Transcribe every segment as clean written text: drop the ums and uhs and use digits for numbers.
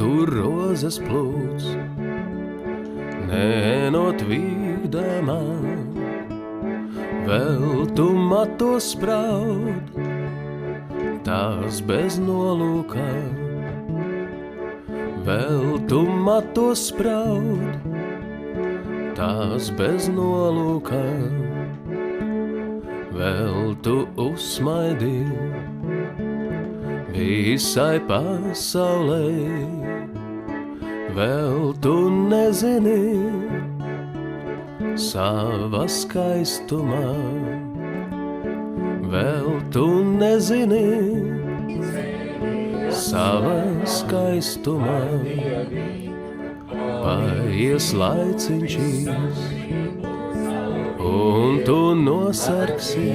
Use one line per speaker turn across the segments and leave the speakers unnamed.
kur rozes plūc, nenot vīgdamā, vēl tu matos spraud, tās bez nolūkā, vēl tu matos spraud, tās bez nolūkā, vēl tu uzsmaidi visai pasaulē, vēl tu nezini sava skaistumā, vēl tu nezini sava skaistumā, paies laiciņš īs, un tu nosargsi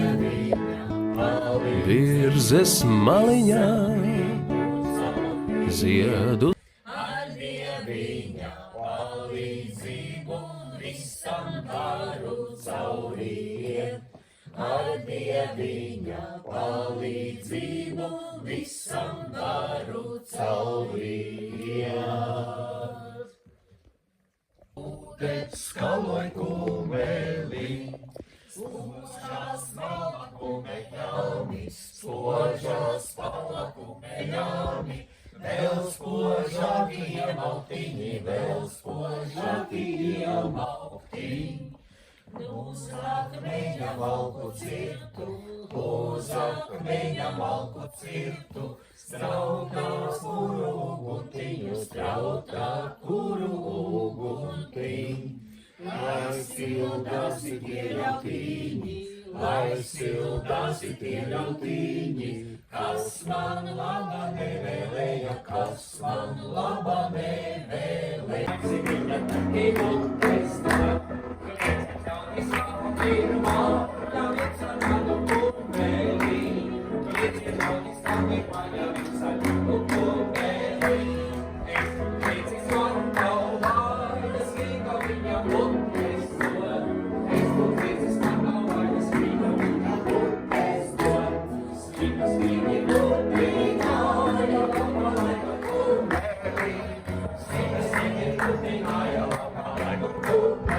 virzes maliņā ziedu.
Ar Dieviņa palīdzību visam varu cauri iet. Ar Dieviņa palīdzību visam varu cauri iet. Ūdens skaloj kumelī, spožās malakumeņāmi, spožās malakumeņāmi, vēl spožāki iemaltiņi, vēl spožāki iemaltiņi. Uz akmeņa malku cirtu, uz akmeņa malku cirtu, strautā kuru uguntiņu, strautā kuru uguntiņu. Lai sildāsi tie ļautiņi, lai sildāsi tie ļautiņi, kas man laba nevēlēja, kas man laba nevēlēja. Viņa taki lūtes tā, pirmā, ļaujiet sarādu kumeli, lieciet ļaudis tāmi paļa visai kumeli. Es liecīs man galvā, es līga viņa lūtes dod, es liecīs man galvā, es līga viņa lūtes dod. Slikas viņi lūtiņā, ja labā laika kumeli, slikas viņi lūtiņā, ja labā laika kumeli.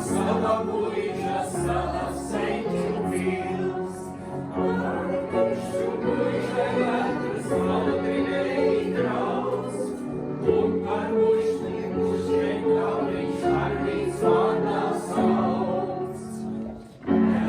Sala buļģa, sala seņ.